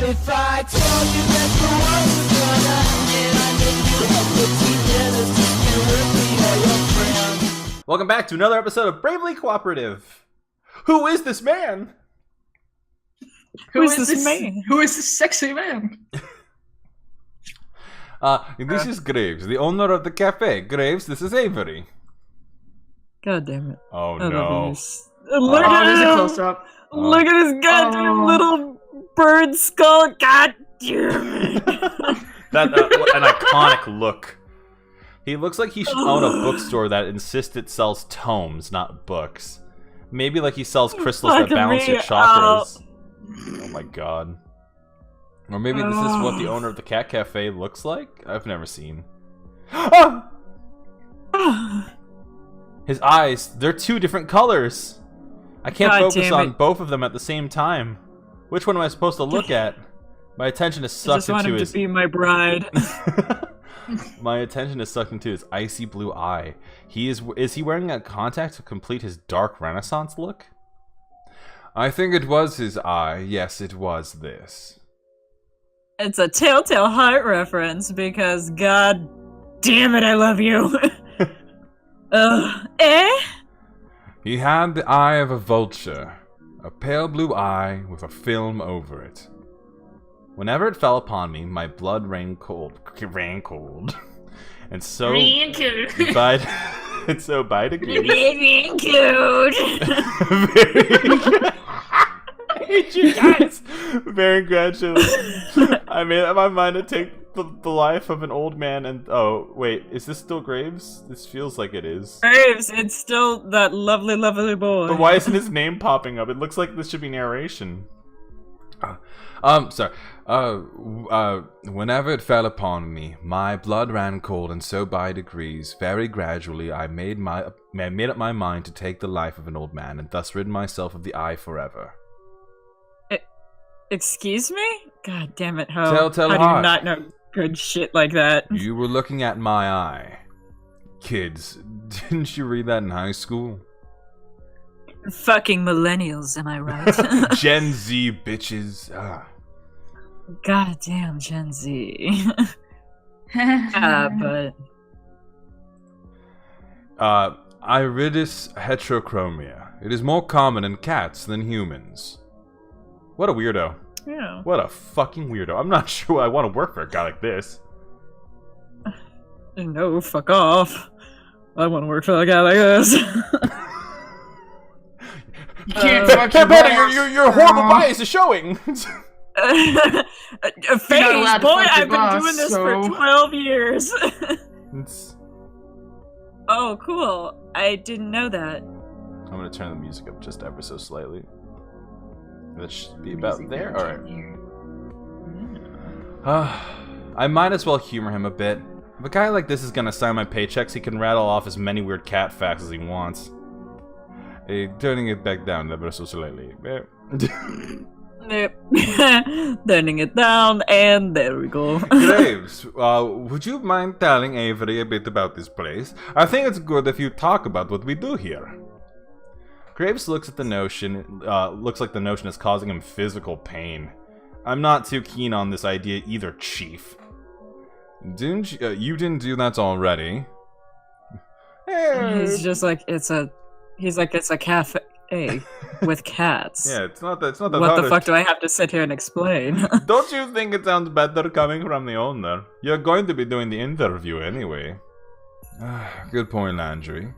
if I told you that the world was gonna end under you and put together to be with me or your friend? Welcome back to another episode of Bravely Cooperative. Who is this man? Who is this man? Who is this sexy man? This is Graves, the owner of the cafe. Graves, this is Avery. God damn it. Oh I no. Look Oh, at there's a him! close-up. Look at his goddamn little bird skull. God damn it. That an iconic look. He looks like he should own a bookstore that insists it sells tomes, not books. Maybe like he sells crystals that balance your chakras. Oh my god. Or maybe this is what the owner of the cat cafe looks like? I've never seen. His eyes, they're two different colors. I can't focus on both of them at the same time. Which one am I supposed to look at? My attention is sucked into his... I just want him to be my bride. My attention is sucked into his icy blue eye. Is he wearing a contact to complete his dark Renaissance look? I think it was his eye. Yes, it was this. It's a Telltale Heart reference because god damn it, I love you. He had the eye of a vulture, a pale blue eye with a film over it. Whenever it fell upon me, my blood ran cold, and so by I hate you guys very gradually. I made up my mind to take the life of an old man and... Oh, wait. Is this still Graves? This feels like it is. Graves, it's still that lovely, lovely boy. But why isn't his name popping up? It looks like this should be narration. Sorry. Whenever it fell upon me, my blood ran cold, and so by degrees, very gradually, I made up my mind to take the life of an old man, and thus rid myself of the eye forever. Excuse me? God damn it, Ho. Telltale How do Heart. you not know good shit like that? You were looking at my eye. Kids, didn't you read that in high school? Fucking millennials, am I right? Gen Z bitches. God damn Gen Z. But... Iridis heterochromia. It is more common in cats than humans. What a weirdo. Yeah. What a fucking weirdo. I'm not sure I want to work for a guy like this. No, fuck off. I want to work for a guy like this. You can't fuck your horrible bias is showing. Phase, allowed to boy, fuck your I've been boss, doing this so- for 12 years. It's... Oh, cool. I didn't know that. I'm going to turn the music up just ever so slightly. That should be about there. Alright. I might as well humor him a bit. If a guy like this is gonna sign my paychecks, he can rattle off as many weird cat facts as he wants. Turning it back down ever so slightly. Yep. Turning it down, and there we go. Graves, would you mind telling Avery a bit about this place? I think it's good if you talk about what we do here. Graves looks like the notion is causing him physical pain. I'm not too keen on this idea either, Chief. Didn't you didn't do that already? He's just like it's a cafe with cats. Yeah, it's not that. What the fuck do I have to sit here and explain? Don't you think it sounds better coming from the owner? You're going to be doing the interview anyway. Good point, Landry.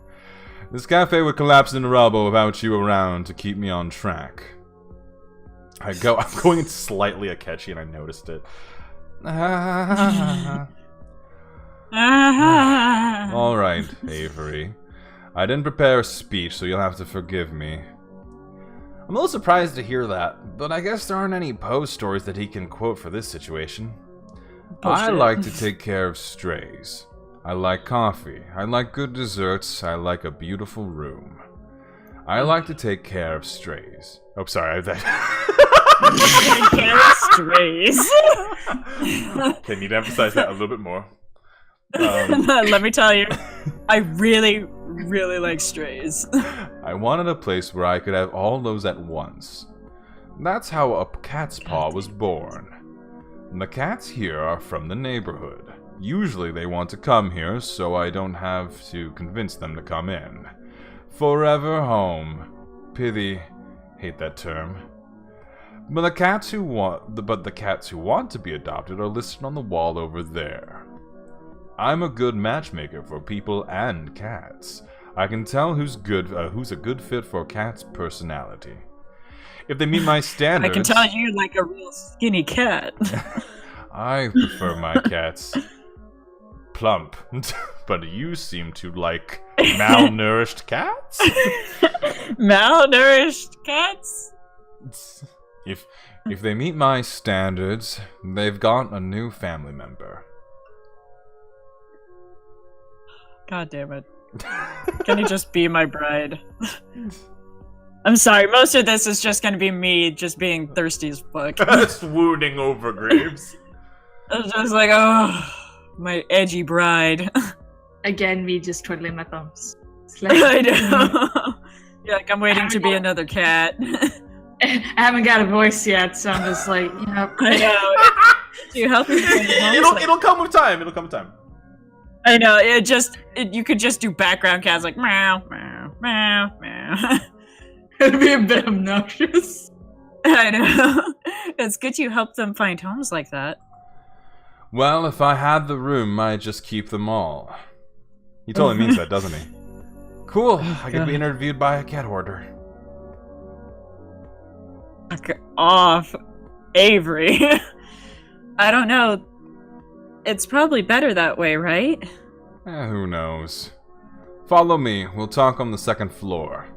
This cafe would collapse into rubble without you around to keep me on track. I'm going slightly Akechi and I noticed it. Alright, Avery. I didn't prepare a speech, so you'll have to forgive me. I'm a little surprised to hear that, but I guess there aren't any Poe stories that he can quote for this situation. I like to take care of strays. I like coffee. I like good desserts. I like a beautiful room. I like to take care of strays. Oh, sorry. Take care of strays. Okay, need to emphasize that a little bit more. Let me tell you, I really, really like strays. I wanted a place where I could have all those at once. That's how a cat's paw was born. And the cats here are from the neighborhood. Usually they want to come here, so I don't have to convince them to come in. Forever home. Pity. Hate that term. But the cats who want to be adopted are listed on the wall over there. I'm a good matchmaker for people and cats. I can tell who's a good fit for a cat's personality. If they meet my standards... I can tell you like a real skinny cat. I prefer my cats plump, but you seem to like malnourished cats? Malnourished cats? If they meet my standards, they've got a new family member. God damn it. Can you just be my bride? I'm sorry, most of this is just gonna be me just being thirsty as fuck. Swooning over Graves. I was just like, oh, my edgy bride. Again, me just twiddling my thumbs. It's I know. Yeah, like I'm waiting to be another cat. I haven't got a voice yet, so I'm just like, you know. I know. Do you help me? It'll come with time. It'll come with time. I know. You could just do background cats like meow, meow, meow, meow. It'd be a bit obnoxious. I know. It's good you help them find homes like that. Well, if I had the room, I'd just keep them all. He totally means that, doesn't he? Cool. I could be interviewed by a cat hoarder. Fuck off, Avery. I don't know. It's probably better that way, right? Who knows? Follow me. We'll talk on the second floor.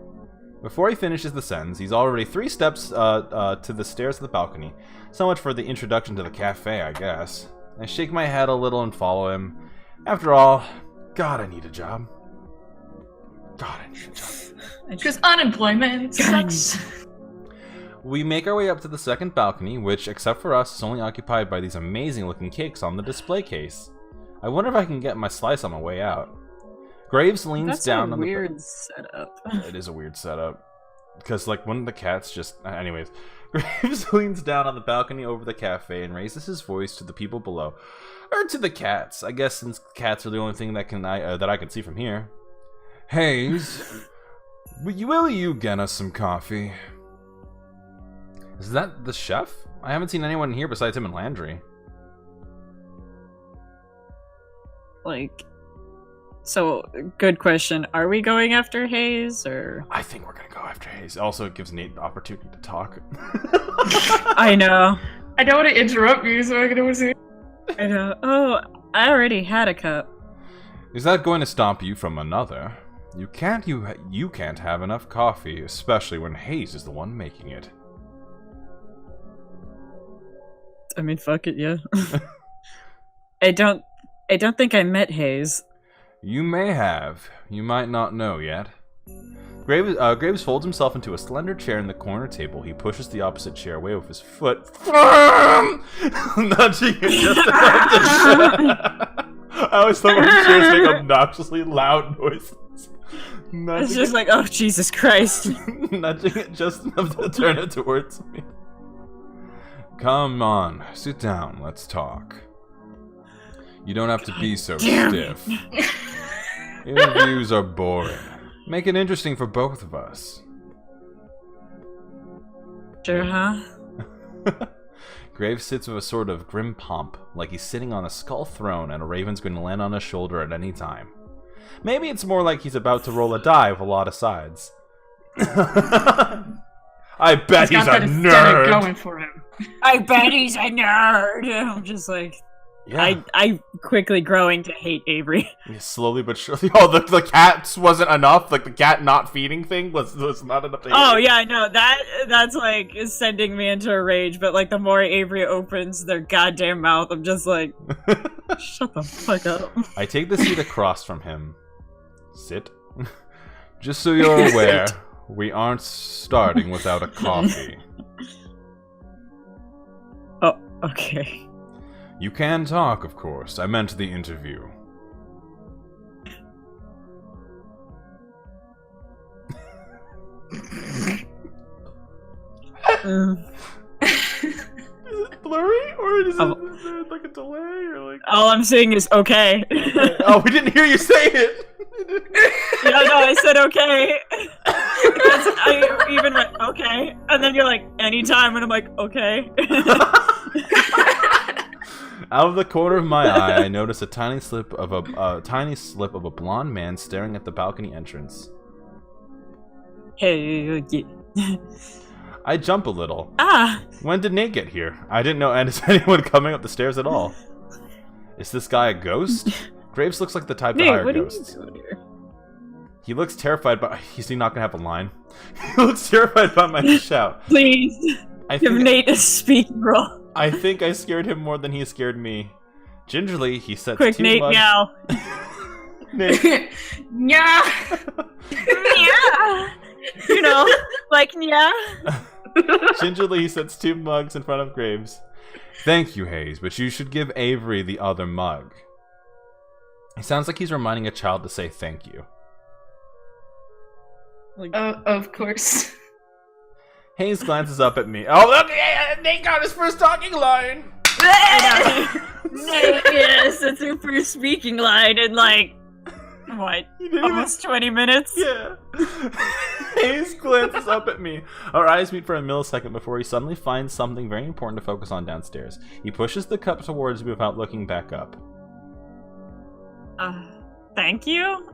Before he finishes the sentence, he's already 3 steps to the stairs of the balcony. So much for the introduction to the cafe, I guess. I shake my head a little and follow him. After all, God, I need a job. God, I need a job. Because unemployment sucks. We make our way up to the second balcony, which, except for us, is only occupied by these amazing-looking cakes on the display case. I wonder if I can get my slice on my way out. Graves leans down on the... That's a weird setup. It is a weird setup. Because, like, one of the cats just... Anyways. Graves leans down on the balcony over the cafe and raises his voice to the people below. Or to the cats, I guess, since cats are the only thing that I can see from here. Hayes, will you get us some coffee? Is that the chef? I haven't seen anyone here besides him and Landry. Like... So, good question. Are we going after Hayes, or...? I think we're gonna go after Hayes. Also, it gives Nate the opportunity to talk. I know. I don't want to interrupt you, so I can say. I know. Oh, I already had a cup. Is that going to stop you from another? You can't have enough coffee, especially when Hayes is the one making it. I mean, fuck it, yeah. I don't think I met Hayes. You may have. You might not know yet. Graves folds himself into a slender chair in the corner table. He pushes the opposite chair away with his foot, nudging it just enough to... I always thought when chairs make obnoxiously loud noises. It's just like, oh, Jesus Christ. Nudging it just enough to turn it towards me. Come on, sit down, let's talk. You don't have to be so stiff. Interviews are boring. Make it interesting for both of us. Sure, huh? Graves sits with a sort of grim pomp, like he's sitting on a skull throne and a raven's going to land on his shoulder at any time. Maybe it's more like he's about to roll a die with a lot of sides. I bet he's a nerd. Going for him. I bet he's a nerd. I'm just like, yeah. I quickly growing to hate Avery. Yeah, slowly but surely. Oh, the cats wasn't enough. Like the cat not feeding thing was not enough to hate. Oh yeah, I know that's like sending me into a rage. But like the more Avery opens their goddamn mouth, I'm just like, shut the fuck up. I take the seat across from him. Sit. Just so you're aware, we aren't starting without a coffee. Oh, okay. You can talk, of course. I meant the interview. Wait, is there like a delay or like? All I'm saying is okay. Oh, we didn't hear you say it. No, I said okay. Because I even went okay, and then you're like anytime, and I'm like okay. Out of the corner of my eye, I notice a tiny slip of a blonde man staring at the balcony entrance. Hey, I jump a little. ah, When did Nate get here? I didn't know is anyone coming up the stairs at all. Is this guy a ghost? Graves looks like the type to Nate, hire what ghosts. are you doing here? He looks terrified, but he's not gonna have a line. He looks terrified by my shout. Please, give Nate a speaking role. I think I scared him more than he scared me. Gingerly, he sets Quick, two Nate, mugs. meow. Nate. Yeah. Yeah. You know, like yeah. Gingerly, he sets 2 mugs in front of Graves. Thank you, Hayes, but you should give Avery the other mug. He sounds like he's reminding a child to say thank you. Of course. Hayes glances up at me. Oh, look! Nate got his first talking line! Yes, that's your first speaking line in like what? Almost 20 minutes? Yeah. Hayes glances up at me. Our eyes meet for a millisecond before he suddenly finds something very important to focus on downstairs. He pushes the cup towards me without looking back up. Thank you?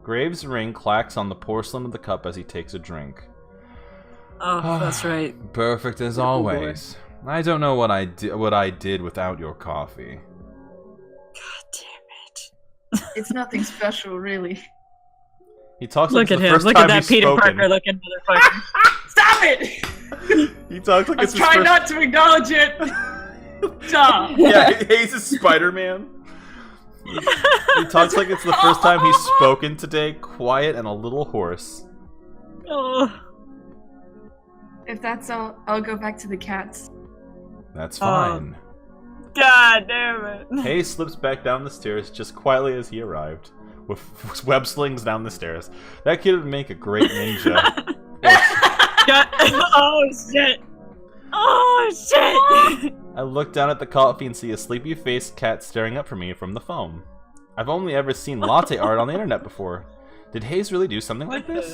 Graves' ring clacks on the porcelain of the cup as he takes a drink. Oh, that's right. Perfect as always. I don't know what I did without your coffee. God damn it. It's nothing special, really. He talks Look like at it's the him. first Look time at that he's Peter spoken. Parker looking motherfucker. Stop it! He talks like I'm it's his trying first... not to acknowledge it. Stop. Yeah, Hayes is Spider-Man. He talks like it's the first time he's spoken today, quiet and a little hoarse. Oh. If that's all, I'll go back to the cats. That's fine. God damn it. Hayes slips back down the stairs just quietly as he arrived, with web slings down the stairs. That kid would make a great ninja. God. Oh shit. Oh shit. I look down at the coffee and see a sleepy-faced cat staring up for me from the phone. I've only ever seen latte art on the internet before. Did Hayes really do something like this?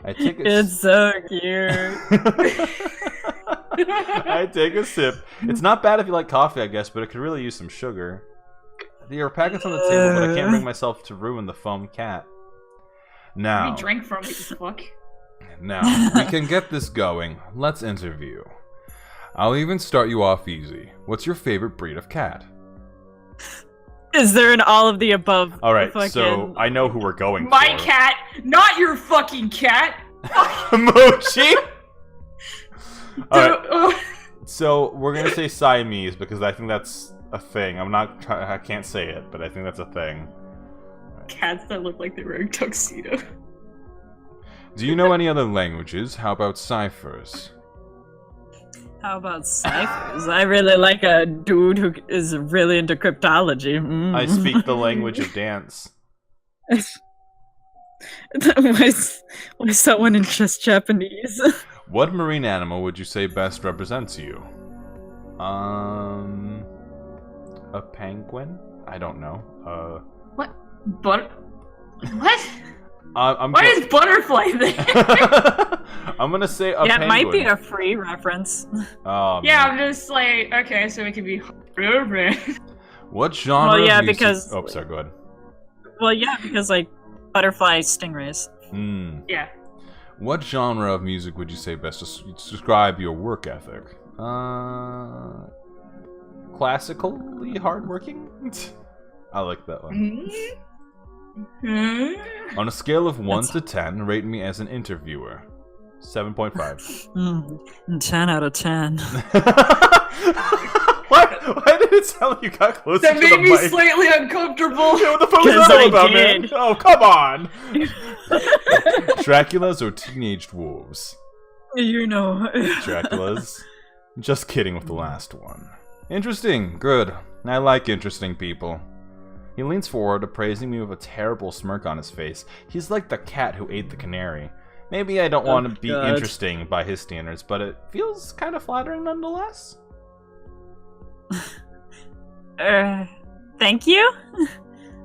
I take a It's so cute. I take a sip. It's not bad if you like coffee, I guess, but it could really use some sugar. There are packets on the table, but I can't bring myself to ruin the foam cat. Now, You drink from it, you fuck. now, we can get this going. Let's interview. I'll even start you off easy. What's your favorite breed of cat? Is there an all of the above? Alright, fucking... so I know who we're going My for. cat, not your fucking cat. Mochi! Alright, Oh, so we're gonna say Siamese because I think that's a thing. I can't say it, but I think that's a thing. cats that look like they're wearing tuxedo. Do you know any other languages? How about ciphers? How about ciphers? I really like a dude who is really into cryptology. I speak the language of dance. Why someone in just Japanese? What marine animal would you say best represents you? A penguin? I don't know. What? What? I'm Why is butterfly there? I'm gonna say a Yeah, penguin. it might be a free reference. Oh, Yeah, man. I'm just like, okay, so it could be. What genre Well, yeah, of music... because- Oh, sorry, go ahead. Well, yeah, because like butterfly stingrays. Yeah. What genre of music would you say best describe your work ethic? Classically hardworking? I like that one. On a scale of 1 to 10, rate me as an interviewer. 7.5. 10 out of 10. Why did it sound like you got closer That to made the me mic? slightly uncomfortable. Yeah, what the fuck was 'Cause that all I about, man? did. Oh, come on! Draculas or teenaged wolves? You know. Draculas. Just kidding with the last one. Interesting. Good. I like interesting people. He leans forward, appraising me with a terrible smirk on his face. He's like the cat who ate the canary. Maybe I don't want to be God. interesting by his standards, but it feels kind of flattering nonetheless. Thank you?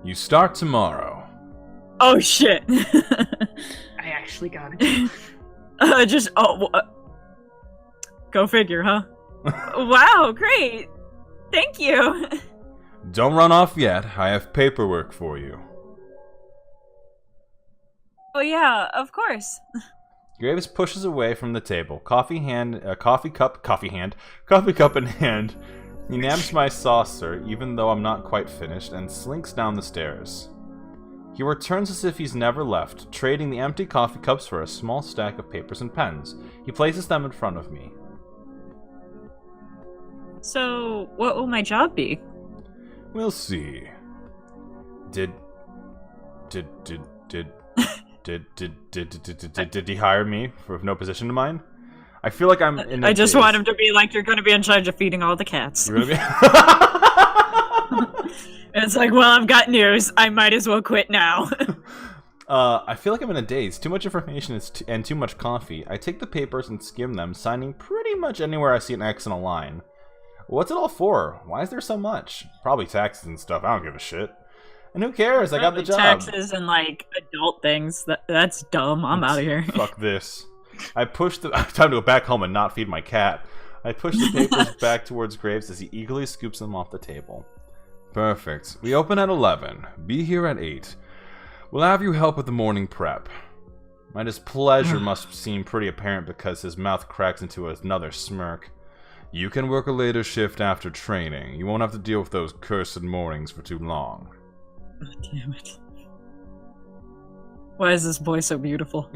You start tomorrow. Oh, shit. I actually got it. Go figure, huh? Wow, great. Thank you. Don't run off yet. I have paperwork for you. Oh, yeah, of course. Graves pushes away from the table, coffee cup in hand. He nabs my saucer, even though I'm not quite finished, and slinks down the stairs. He returns as if he's never left, trading the empty coffee cups for a small stack of papers and pens. He places them in front of me. So, what will my job be? We'll see. Did he hire me for no position of mine? I feel like I'm in I just want him to be like, you're going to be in charge of feeding all the cats. You're gonna be It's like, well, I've got news. I might as well quit now. I feel like I'm in a daze. Too much information and too much coffee. I take the papers and skim them, signing pretty much anywhere I see an X and a line. What's it all for? Why is there so much? Probably taxes and stuff. I don't give a shit. And who cares? I got the job. Taxes and, like, adult things. That's dumb. I'm out of here. Fuck this. I push the... Time to go back home and not feed my cat. I push the papers back towards Graves as he eagerly scoops them off the table. Perfect. We open at 11. Be here at 8. We'll have you help with the morning prep. My displeasure must seem pretty apparent because his mouth cracks into another smirk. You can work a later shift after training. You won't have to deal with those cursed mornings for too long. Oh, damn it. Why is this boy so beautiful?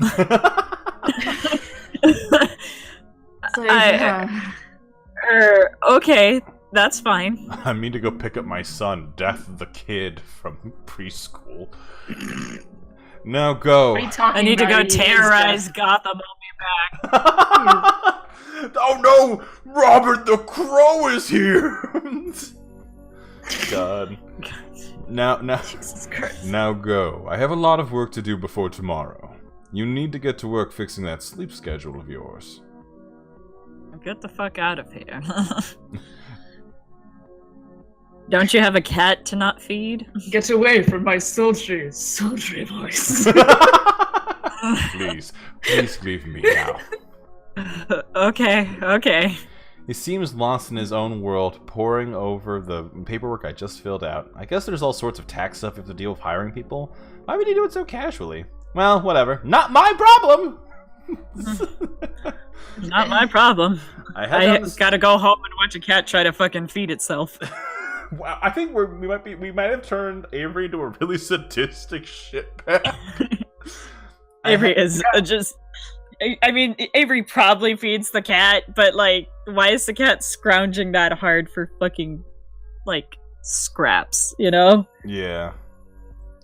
Okay, that's fine. I mean to go pick up my son, Death the Kid, from preschool. Now go. I need to go terrorize Gotham. I'll be back. Oh no! Robert the Crow is here! God. Jesus Christ. Now go. I have a lot of work to do before tomorrow. You need to get to work fixing that sleep schedule of yours. Get the fuck out of here. Don't you have a cat to not feed? Get away from my sultry voice. Please leave me now. Okay. He seems lost in his own world, poring over the paperwork I just filled out. I guess there's all sorts of tax stuff you have to deal with hiring people. Why would he do it so casually? Well, whatever. Not my problem! Not my problem. I gotta go home and watch a cat try to fucking feed itself. Wow, I think we might have turned Avery into a really sadistic shitbag. Avery is just... I mean, Avery probably feeds the cat, but, like, why is the cat scrounging that hard for fucking, like, scraps, you know? Yeah.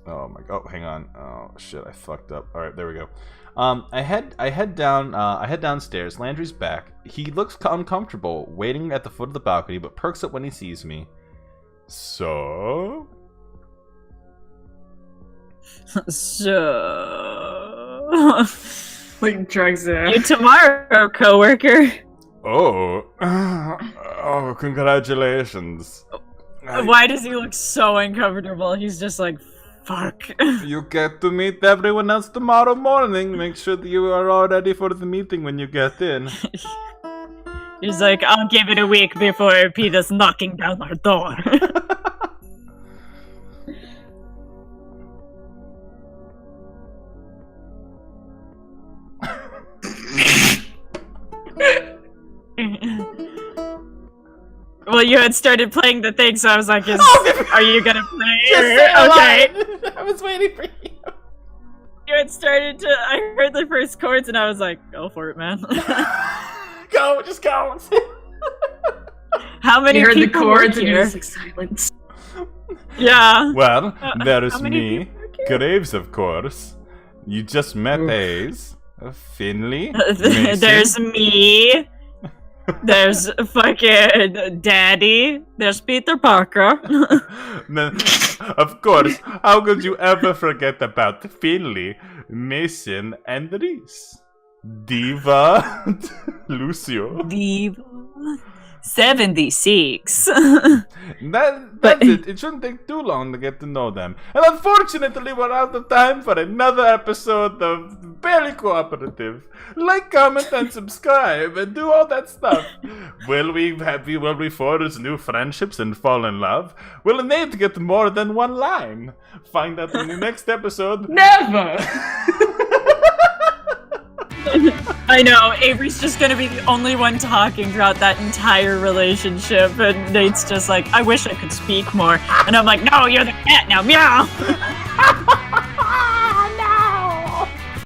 Oh my god. Oh, hang on. Oh shit, I fucked up. Alright, there we go. I head downstairs. Landry's back. He looks uncomfortable, waiting at the foot of the balcony, but perks up when he sees me. So? Like drugs it. You tomorrow, coworker. Oh. Oh, congratulations. Why does he look so uncomfortable? He's just like, fuck. You get to meet everyone else tomorrow morning. Make sure that you are all ready for the meeting when you get in. He's like, I'll give it a week before Peter's knocking down our door. Well, you had started playing the thing, so I was like, are you gonna play? Okay. I was waiting for you. You had started to... I heard the first chords, and I was like, go for it, man. Go, just go. How many You heard the people chords work and here? you're just like silence. Yeah. Well, there's how many me, people work here? Graves, of course. You just met Hayes, Finley, Mason. There's me. There's fucking Daddy. There's Peter Parker. Then, of course, how could you ever forget about Finley, Mason, and Reese? Diva, Lucio. Diva. 76. That's it. It shouldn't take too long to get to know them. And unfortunately, we're out of time for another episode of Barely Cooperative. Like, comment, and subscribe, and do all that stuff. Will we forge new friendships and fall in love? Will Nate get more than one line? Find out in the next episode. Never! I know, Avery's just gonna be the only one talking throughout that entire relationship, and Nate's just like, I wish I could speak more. And I'm like, no, you're the cat now, meow!